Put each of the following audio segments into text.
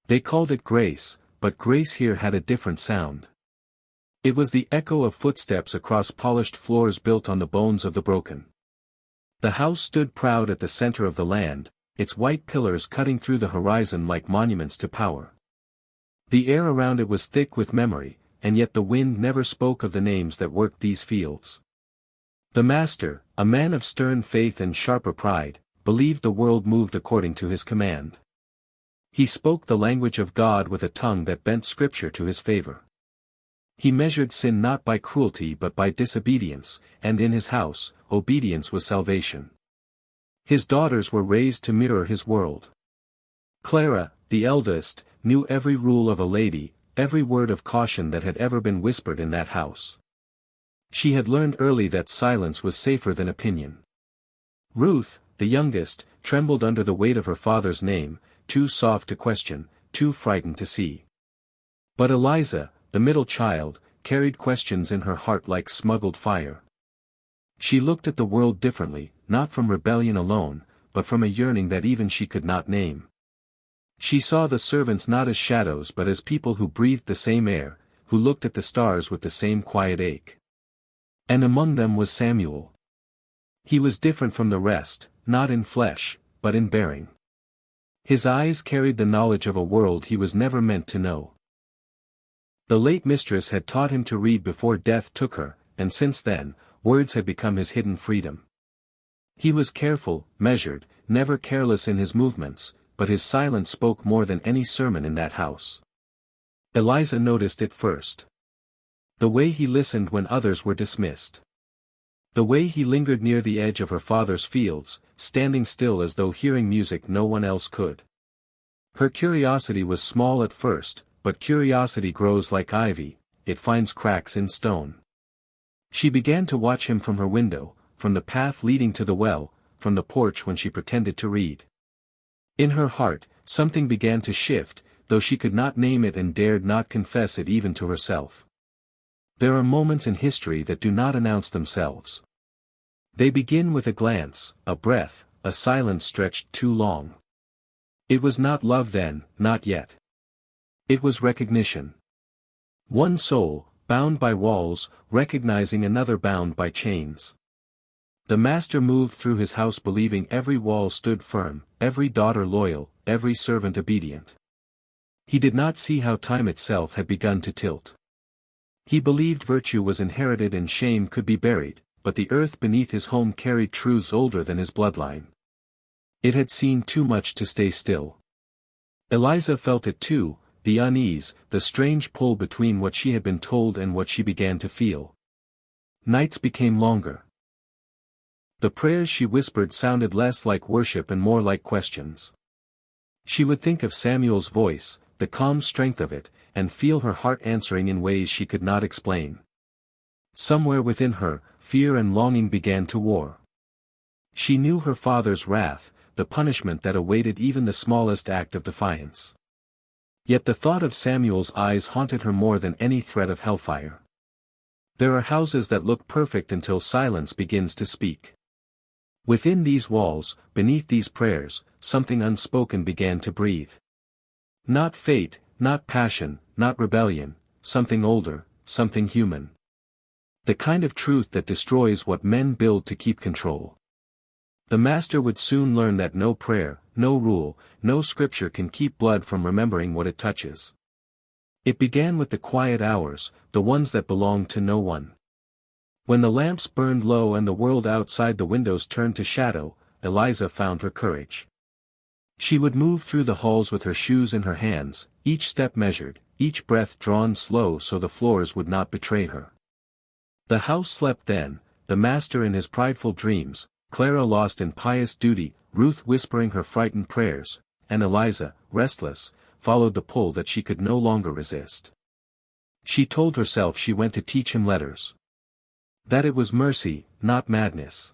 They called it grace, but grace here had a different sound. It was the echo of footsteps across polished floors built on the bones of the broken. The house stood proud at the center of the land, its white pillars cutting through the horizon like monuments to power. The air around it was thick with memory, and yet the wind never spoke of the names that worked these fields. The master, a man of stern faith and sharper pride, believed the world moved according to his command. He spoke the language of God with a tongue that bent scripture to his favor. He measured sin not by cruelty but by disobedience, and in his house, obedience was salvation. His daughters were raised to mirror his world. Clara, the eldest, knew every rule of a lady, every word of caution that had ever been whispered in that house. She had learned early that silence was safer than opinion. Ruth, the youngest, trembled under the weight of her father's name, too soft to question, too frightened to see. But Eliza, the middle child, carried questions in her heart like smuggled fire. She looked at the world differently, not from rebellion alone, but from a yearning that even she could not name. She saw the servants not as shadows but as people who breathed the same air, who looked at the stars with the same quiet ache. And among them was Samuel. He was different from the rest, not in flesh, but in bearing. His eyes carried the knowledge of a world he was never meant to know. The late mistress had taught him to read before death took her, and since then, words had become his hidden freedom. He was careful, measured, never careless in his movements, but his silence spoke more than any sermon in that house. Eliza noticed it first. The way he listened when others were dismissed. The way he lingered near the edge of her father's fields, standing still as though hearing music no one else could. Her curiosity was small at first, but curiosity grows like ivy, it finds cracks in stone. She began to watch him from her window, from the path leading to the well, from the porch when she pretended to read. In her heart, something began to shift, though she could not name it and dared not confess it even to herself. There are moments in history that do not announce themselves. They begin with a glance, a breath, a silence stretched too long. It was not love then, not yet. It was recognition. One soul, bound by walls, recognizing another bound by chains. The master moved through his house believing every wall stood firm, every daughter loyal, every servant obedient. He did not see how time itself had begun to tilt. He believed virtue was inherited and shame could be buried, but the earth beneath his home carried truths older than his bloodline. It had seen too much to stay still. Eliza felt it too, the unease, the strange pull between what she had been told and what she began to feel. Nights became longer. The prayers she whispered sounded less like worship and more like questions. She would think of Samuel's voice, the calm strength of it, and feel her heart answering in ways she could not explain. Somewhere within her, fear and longing began to war. She knew her father's wrath, the punishment that awaited even the smallest act of defiance. Yet the thought of Samuel's eyes haunted her more than any threat of hellfire. There are houses that look perfect until silence begins to speak. Within these walls, beneath these prayers, something unspoken began to breathe. Not fate, not passion, not rebellion, something older, something human. The kind of truth that destroys what men build to keep control. The master would soon learn that no prayer, no rule, no scripture can keep blood from remembering what it touches. It began with the quiet hours, the ones that belonged to no one. When the lamps burned low and the world outside the windows turned to shadow, Eliza found her courage. She would move through the halls with her shoes in her hands, each step measured, each breath drawn slow so the floors would not betray her. The house slept then, the master in his prideful dreams, Clara lost in pious duty, Ruth whispering her frightened prayers, and Eliza, restless, followed the pull that she could no longer resist. She told herself she went to teach him letters. That it was mercy, not madness.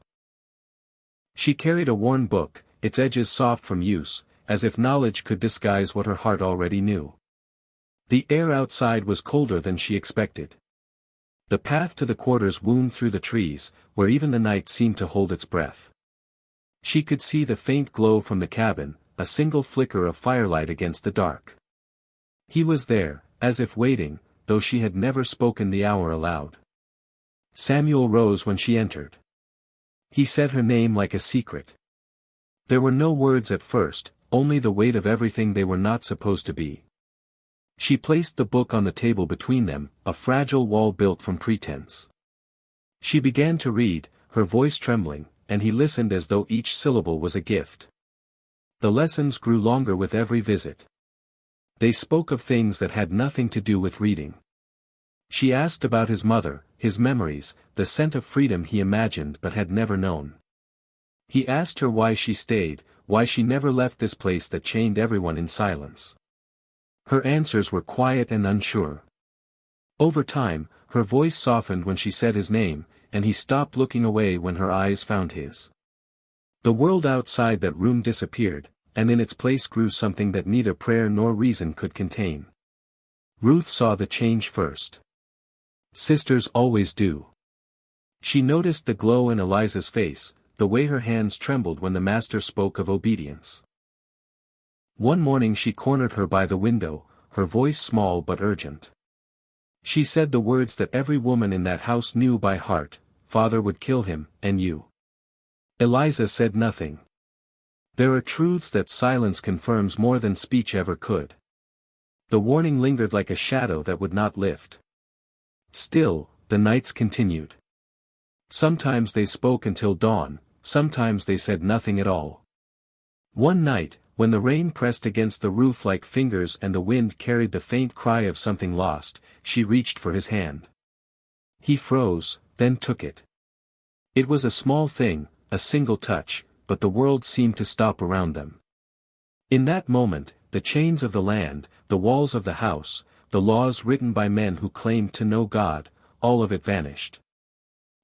She carried a worn book, its edges soft from use, as if knowledge could disguise what her heart already knew. The air outside was colder than she expected. The path to the quarters wound through the trees, where even the night seemed to hold its breath. She could see the faint glow from the cabin, a single flicker of firelight against the dark. He was there, as if waiting, though she had never spoken the hour aloud. Samuel rose when she entered. He said her name like a secret. There were no words at first, only the weight of everything they were not supposed to be. She placed the book on the table between them, a fragile wall built from pretense. She began to read, her voice trembling, and he listened as though each syllable was a gift. The lessons grew longer with every visit. They spoke of things that had nothing to do with reading. She asked about his mother, his memories, the scent of freedom he imagined but had never known. He asked her why she stayed, why she never left this place that chained everyone in silence. Her answers were quiet and unsure. Over time, her voice softened when she said his name, and he stopped looking away when her eyes found his. The world outside that room disappeared, and in its place grew something that neither prayer nor reason could contain. Ruth saw the change first. Sisters always do. She noticed the glow in Eliza's face, the way her hands trembled when the master spoke of obedience. One morning she cornered her by the window, her voice small but urgent. She said the words that every woman in that house knew by heart: "Father would kill him, and you." Eliza said nothing. There are truths that silence confirms more than speech ever could. The warning lingered like a shadow that would not lift. Still, the nights continued. Sometimes they spoke until dawn, sometimes they said nothing at all. One night, when the rain pressed against the roof like fingers and the wind carried the faint cry of something lost, she reached for his hand. He froze, then took it. It was a small thing, a single touch, but the world seemed to stop around them. In that moment, the chains of the land, the walls of the house, the laws written by men who claimed to know God, all of it vanished.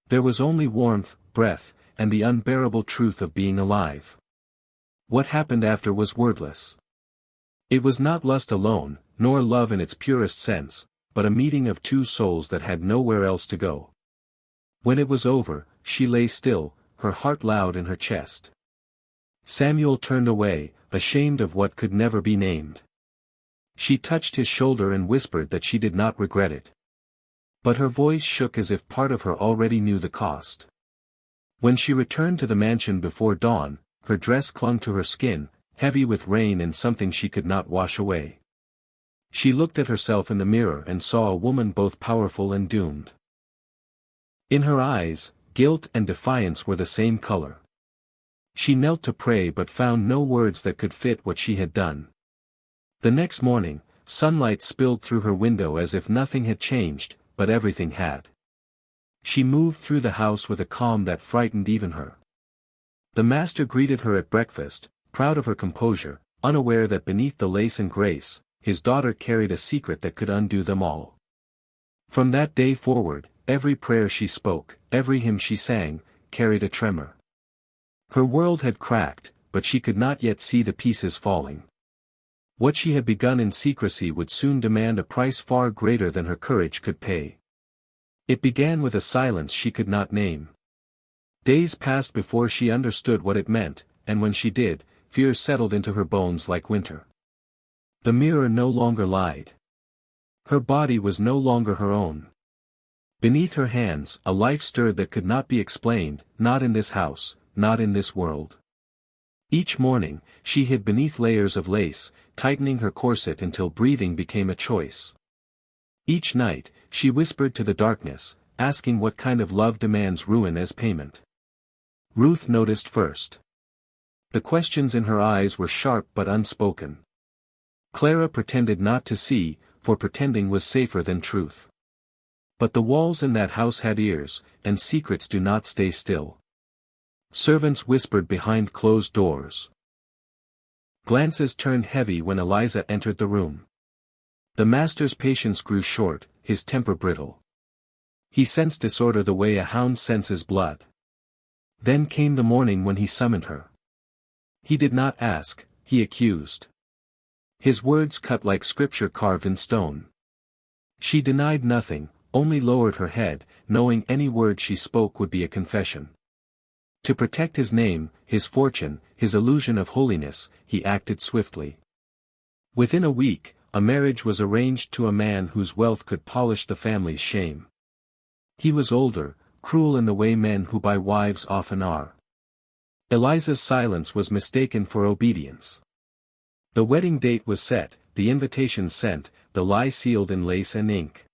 There was only warmth, breath, and the unbearable truth of being alive. What happened after was wordless. It was not lust alone, nor love in its purest sense, but a meeting of two souls that had nowhere else to go. When it was over, she lay still, her heart loud in her chest. Samuel turned away, ashamed of what could never be named. She touched his shoulder and whispered that she did not regret it. But her voice shook as if part of her already knew the cost. When she returned to the mansion before dawn, her dress clung to her skin, heavy with rain and something she could not wash away. She looked at herself in the mirror and saw a woman both powerful and doomed. In her eyes, guilt and defiance were the same color. She knelt to pray but found no words that could fit what she had done. The next morning, sunlight spilled through her window as if nothing had changed, but everything had. She moved through the house with a calm that frightened even her. The master greeted her at breakfast, proud of her composure, unaware that beneath the lace and grace, his daughter carried a secret that could undo them all. From that day forward, every prayer she spoke, every hymn she sang, carried a tremor. Her world had cracked, but she could not yet see the pieces falling. What she had begun in secrecy would soon demand a price far greater than her courage could pay. It began with a silence she could not name. Days passed before she understood what it meant, and when she did, fear settled into her bones like winter. The mirror no longer lied. Her body was no longer her own. Beneath her hands, a life stirred that could not be explained, not in this house, not in this world. Each morning, she hid beneath layers of lace, tightening her corset until breathing became a choice. Each night, she whispered to the darkness, asking what kind of love demands ruin as payment. Ruth noticed first. The questions in her eyes were sharp but unspoken. Clara pretended not to see, for pretending was safer than truth. But the walls in that house had ears, and secrets do not stay still. Servants whispered behind closed doors. Glances turned heavy when Eliza entered the room. The master's patience grew short, his temper brittle. He sensed disorder the way a hound senses blood. Then came the morning when he summoned her. He did not ask, he accused. His words cut like scripture carved in stone. She denied nothing, only lowered her head, knowing any word she spoke would be a confession. To protect his name, his fortune, his illusion of holiness, he acted swiftly. Within a week, a marriage was arranged to a man whose wealth could polish the family's shame. He was older, cruel in the way men who buy wives often are. Eliza's silence was mistaken for obedience. The wedding date was set, the invitation sent, the lie sealed in lace and ink.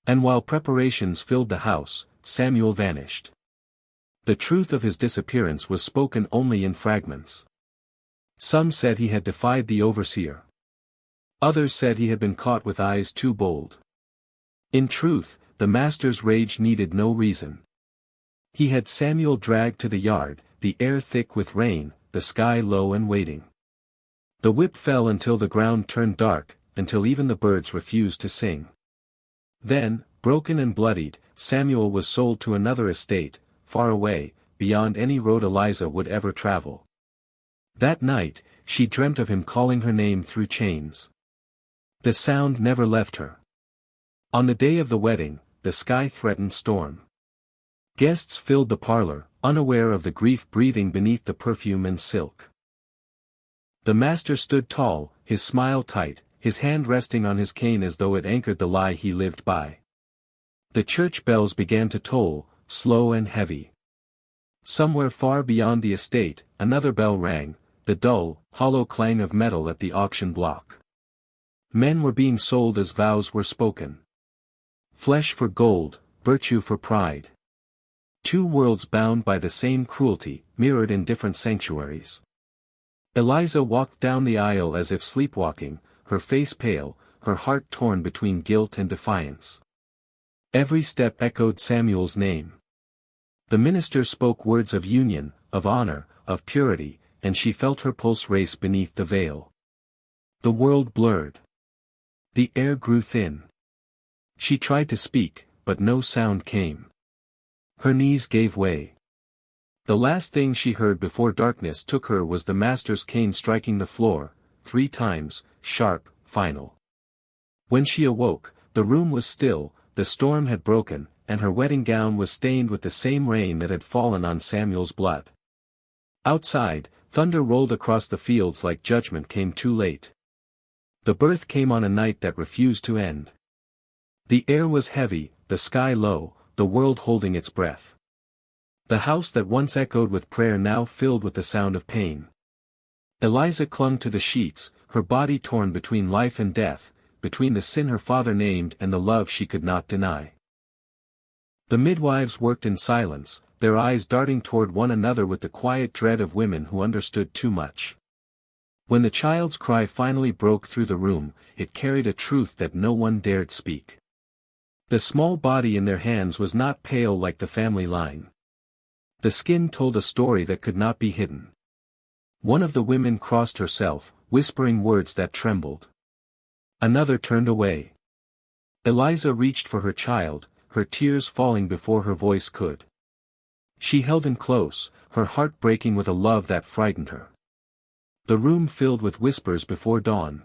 And while preparations filled the house, Samuel vanished. The truth of his disappearance was spoken only in fragments. Some said he had defied the overseer. Others said he had been caught with eyes too bold. In truth, the master's rage needed no reason. He had Samuel dragged to the yard, the air thick with rain, the sky low and waiting. The whip fell until the ground turned dark, until even the birds refused to sing. Then, broken and bloodied, Samuel was sold to another estate, far away, beyond any road Eliza would ever travel. That night, she dreamt of him calling her name through chains. The sound never left her. On the day of the wedding, the sky threatened storm. Guests filled the parlor, unaware of the grief breathing beneath the perfume and silk. The master stood tall, his smile tight, his hand resting on his cane as though it anchored the lie he lived by. The church bells began to toll, slow and heavy. Somewhere far beyond the estate, another bell rang, the dull, hollow clang of metal at the auction block. Men were being sold as vows were spoken. Flesh for gold, virtue for pride. Two worlds bound by the same cruelty, mirrored in different sanctuaries. Eliza walked down the aisle as if sleepwalking, her face pale, her heart torn between guilt and defiance. Every step echoed Samuel's name. The minister spoke words of union, of honor, of purity, and she felt her pulse race beneath the veil. The world blurred. The air grew thin. She tried to speak, but no sound came. Her knees gave way. The last thing she heard before darkness took her was the master's cane striking the floor, 3 times, sharp, final. When she awoke, the room was still, the storm had broken, and her wedding gown was stained with the same rain that had fallen on Samuel's blood. Outside, thunder rolled across the fields like judgment came too late. The birth came on a night that refused to end. The air was heavy, the sky low, the world holding its breath. The house that once echoed with prayer now filled with the sound of pain. Eliza clung to the sheets, her body torn between life and death, between the sin her father named and the love she could not deny. The midwives worked in silence, their eyes darting toward one another with the quiet dread of women who understood too much. When the child's cry finally broke through the room, it carried a truth that no one dared speak. The small body in their hands was not pale like the family line. The skin told a story that could not be hidden. One of the women crossed herself, whispering words that trembled. Another turned away. Eliza reached for her child, her tears falling before her voice could. She held him close, her heart breaking with a love that frightened her. The room filled with whispers before dawn.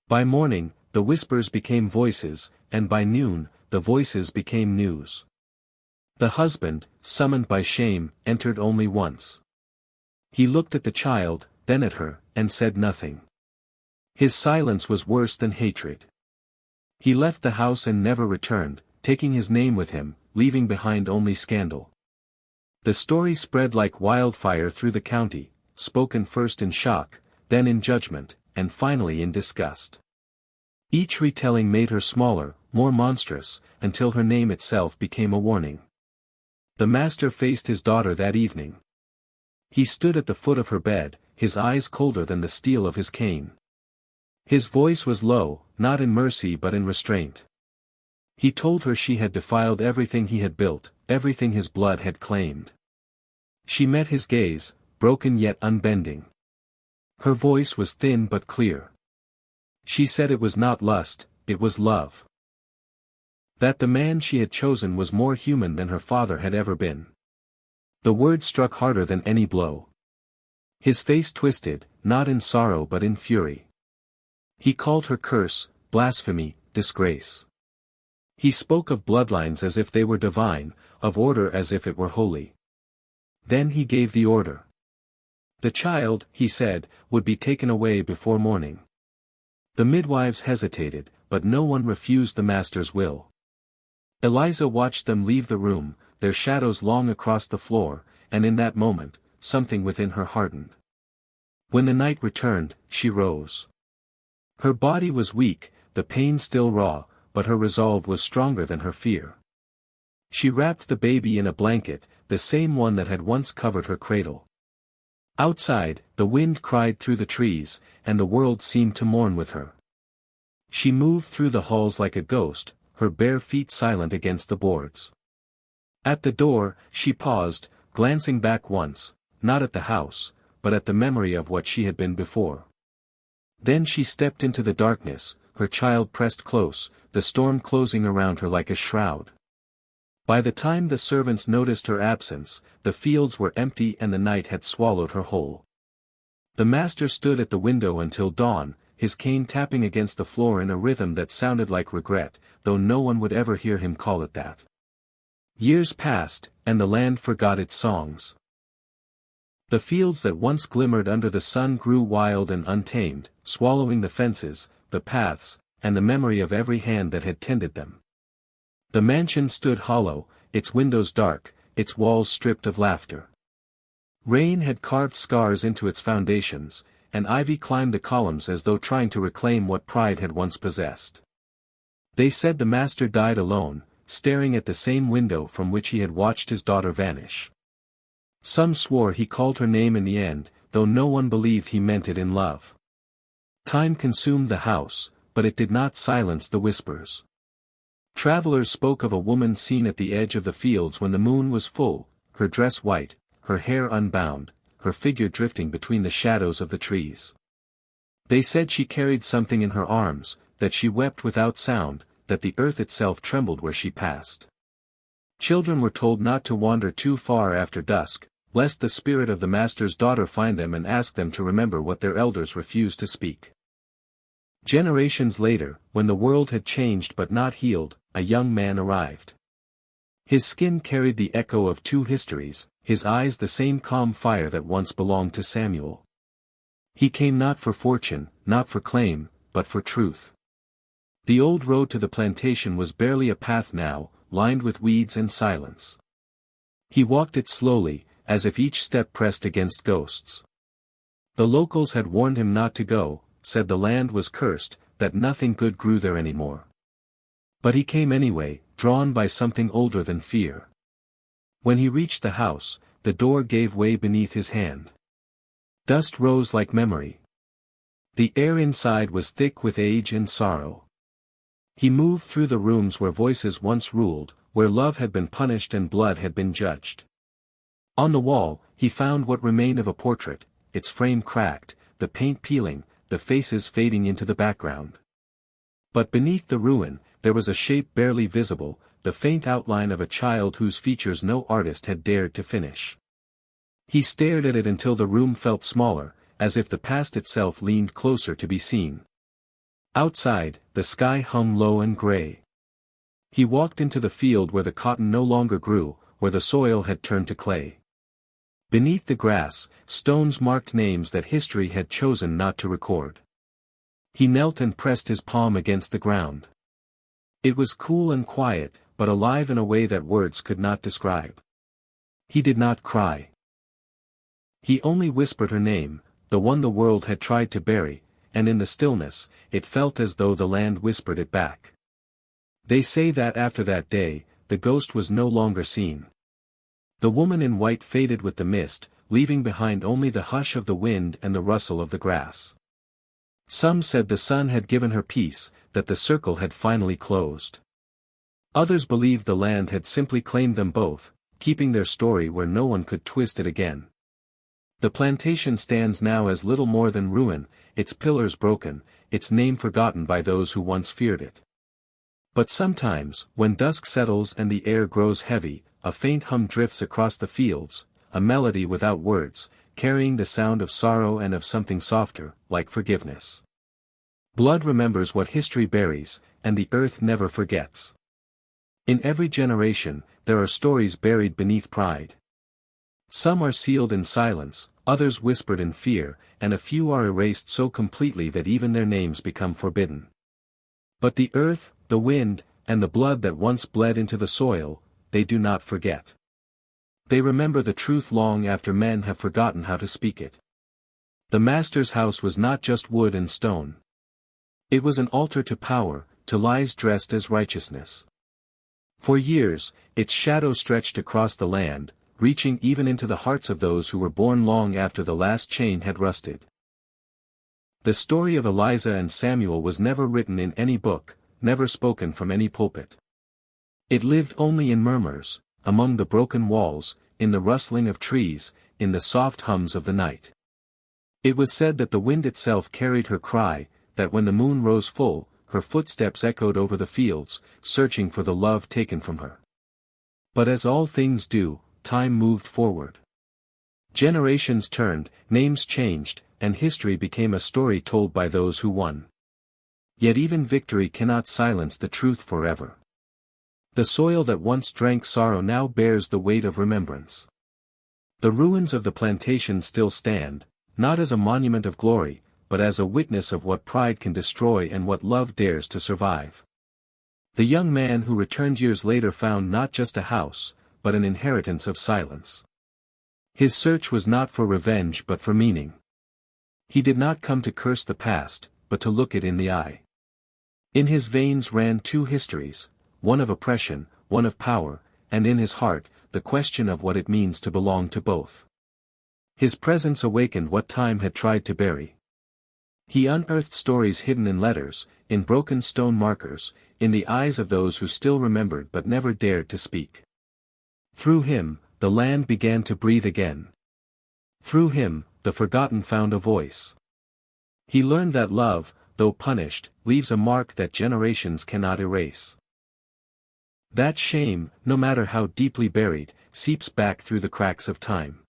By morning, the whispers became voices, and by noon, the voices became news. The husband, summoned by shame, entered only once. He looked at the child, then at her, and said nothing. His silence was worse than hatred. He left the house and never returned, taking his name with him, leaving behind only scandal. The story spread like wildfire through the county, spoken first in shock, then in judgment, and finally in disgust. Each retelling made her smaller, more monstrous, until her name itself became a warning. The master faced his daughter that evening. He stood at the foot of her bed, his eyes colder than the steel of his cane. His voice was low, not in mercy but in restraint. He told her she had defiled everything he had built, everything his blood had claimed. She met his gaze, broken yet unbending. Her voice was thin but clear. She said it was not lust, it was love. That the man she had chosen was more human than her father had ever been. The word struck harder than any blow. His face twisted, not in sorrow but in fury. He called her curse, blasphemy, disgrace. He spoke of bloodlines as if they were divine, of order as if it were holy. Then he gave the order. The child, he said, would be taken away before morning. The midwives hesitated, but no one refused the master's will. Eliza watched them leave the room, their shadows long across the floor, and in that moment, something within her hardened. When the night returned, she rose. Her body was weak, the pain still raw, but her resolve was stronger than her fear. She wrapped the baby in a blanket, the same one that had once covered her cradle. Outside, the wind cried through the trees, and the world seemed to mourn with her. She moved through the halls like a ghost, her bare feet silent against the boards. At the door, she paused, glancing back once, not at the house, but at the memory of what she had been before. Then she stepped into the darkness, her child pressed close, the storm closing around her like a shroud. By the time the servants noticed her absence, the fields were empty and the night had swallowed her whole. The master stood at the window until dawn, his cane tapping against the floor in a rhythm that sounded like regret, though no one would ever hear him call it that. Years passed, and the land forgot its songs. The fields that once glimmered under the sun grew wild and untamed, swallowing the fences, the paths, and the memory of every hand that had tended them. The mansion stood hollow, its windows dark, its walls stripped of laughter. Rain had carved scars into its foundations, and ivy climbed the columns as though trying to reclaim what pride had once possessed. They said the master died alone, staring at the same window from which he had watched his daughter vanish. Some swore he called her name in the end, though no one believed he meant it in love. Time consumed the house, but it did not silence the whispers. Travelers spoke of a woman seen at the edge of the fields when the moon was full, her dress white, her hair unbound, her figure drifting between the shadows of the trees. They said she carried something in her arms, that she wept without sound, that the earth itself trembled where she passed. Children were told not to wander too far after dusk, lest the spirit of the master's daughter find them and ask them to remember what their elders refused to speak. Generations later, when the world had changed but not healed, a young man arrived. His skin carried the echo of two histories, his eyes the same calm fire that once belonged to Samuel. He came not for fortune, not for claim, but for truth. The old road to the plantation was barely a path now, lined with weeds and silence. He walked it slowly, as if each step pressed against ghosts. The locals had warned him not to go, said the land was cursed, that nothing good grew there anymore. But he came anyway, drawn by something older than fear. When he reached the house, the door gave way beneath his hand. Dust rose like memory. The air inside was thick with age and sorrow. He moved through the rooms where voices once ruled, where love had been punished and blood had been judged. On the wall, he found what remained of a portrait, its frame cracked, the paint peeling, the faces fading into the background. But beneath the ruin, there was a shape barely visible, the faint outline of a child whose features no artist had dared to finish. He stared at it until the room felt smaller, as if the past itself leaned closer to be seen. Outside, the sky hung low and gray. He walked into the field where the cotton no longer grew, where the soil had turned to clay. Beneath the grass, stones marked names that history had chosen not to record. He knelt and pressed his palm against the ground. It was cool and quiet, but alive in a way that words could not describe. He did not cry. He only whispered her name, the one the world had tried to bury, and in the stillness, it felt as though the land whispered it back. They say that after that day, the ghost was no longer seen. The woman in white faded with the mist, leaving behind only the hush of the wind and the rustle of the grass. Some said the sun had given her peace, that the circle had finally closed. Others believed the land had simply claimed them both, keeping their story where no one could twist it again. The plantation stands now as little more than ruin, its pillars broken, its name forgotten by those who once feared it. But sometimes, when dusk settles and the air grows heavy, a faint hum drifts across the fields, a melody without words, carrying the sound of sorrow and of something softer, like forgiveness. Blood remembers what history buries, and the earth never forgets. In every generation, there are stories buried beneath pride. Some are sealed in silence, others whispered in fear, and a few are erased so completely that even their names become forbidden. But the earth, the wind, and the blood that once bled into the soil, they do not forget. They remember the truth long after men have forgotten how to speak it. The Master's house was not just wood and stone. It was an altar to power, to lies dressed as righteousness. For years, its shadow stretched across the land, reaching even into the hearts of those who were born long after the last chain had rusted. The story of Eliza and Samuel was never written in any book, never spoken from any pulpit. It lived only in murmurs, among the broken walls, in the rustling of trees, in the soft hums of the night. It was said that the wind itself carried her cry, that when the moon rose full, her footsteps echoed over the fields, searching for the love taken from her. But as all things do, time moved forward. Generations turned, names changed, and history became a story told by those who won. Yet even victory cannot silence the truth forever. The soil that once drank sorrow now bears the weight of remembrance. The ruins of the plantation still stand, not as a monument of glory, but as a witness of what pride can destroy and what love dares to survive. The young man who returned years later found not just a house, but an inheritance of silence. His search was not for revenge but for meaning. He did not come to curse the past, but to look it in the eye. In his veins ran two histories, one of oppression, one of power, and in his heart, the question of what it means to belong to both. His presence awakened what time had tried to bury. He unearthed stories hidden in letters, in broken stone markers, in the eyes of those who still remembered but never dared to speak. Through him, the land began to breathe again. Through him, the forgotten found a voice. He learned that love, though punished, leaves a mark that generations cannot erase. That shame, no matter how deeply buried, seeps back through the cracks of time.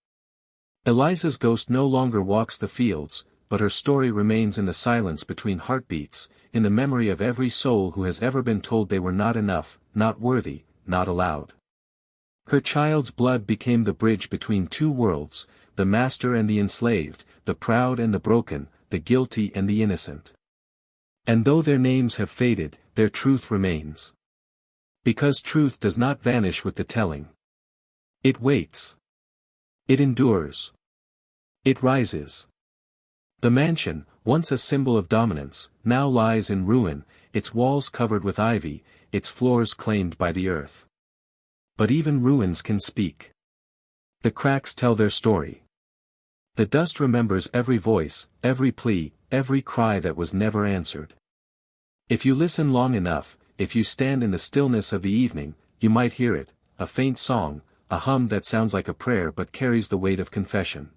Eliza's ghost no longer walks the fields, but her story remains in the silence between heartbeats, in the memory of every soul who has ever been told they were not enough, not worthy, not allowed. Her child's blood became the bridge between two worlds, the master and the enslaved, the proud and the broken, the guilty and the innocent. And though their names have faded, their truth remains. Because truth does not vanish with the telling. It waits. It endures. It rises. The mansion, once a symbol of dominance, now lies in ruin, its walls covered with ivy, its floors claimed by the earth. But even ruins can speak. The cracks tell their story. The dust remembers every voice, every plea, every cry that was never answered. If you listen long enough, if you stand in the stillness of the evening, you might hear it, a faint song, a hum that sounds like a prayer but carries the weight of confession.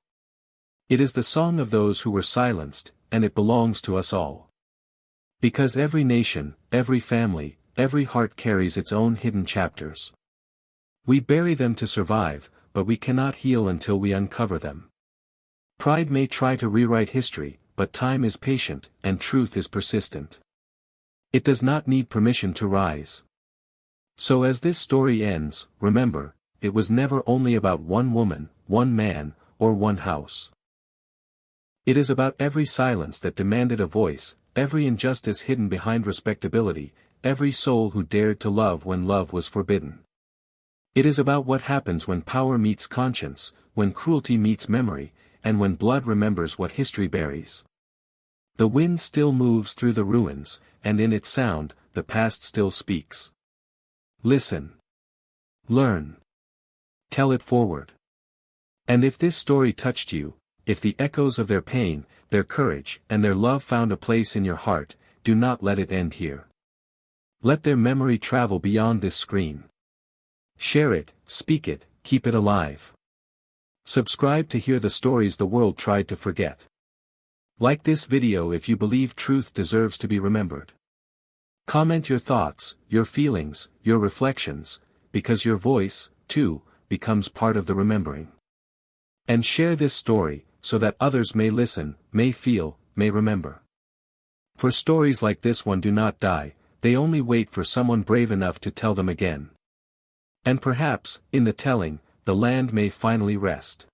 It is the song of those who were silenced, and it belongs to us all. Because every nation, every family, every heart carries its own hidden chapters. We bury them to survive, but we cannot heal until we uncover them. Pride may try to rewrite history, but time is patient, and truth is persistent. It does not need permission to rise. So as this story ends, remember, it was never only about one woman, one man, or one house. It is about every silence that demanded a voice, every injustice hidden behind respectability, every soul who dared to love when love was forbidden. It is about what happens when power meets conscience, when cruelty meets memory, and when blood remembers what history buries. The wind still moves through the ruins, and in its sound, the past still speaks. Listen. Learn. Tell it forward. And if this story touched you, if the echoes of their pain, their courage, and their love found a place in your heart, do not let it end here. Let their memory travel beyond this screen. Share it, speak it, keep it alive. Subscribe to hear the stories the world tried to forget. Like this video if you believe truth deserves to be remembered. Comment your thoughts, your feelings, your reflections, because your voice, too, becomes part of the remembering. And share this story, so that others may listen, may feel, may remember. For stories like this one do not die, they only wait for someone brave enough to tell them again. And perhaps, in the telling, the land may finally rest.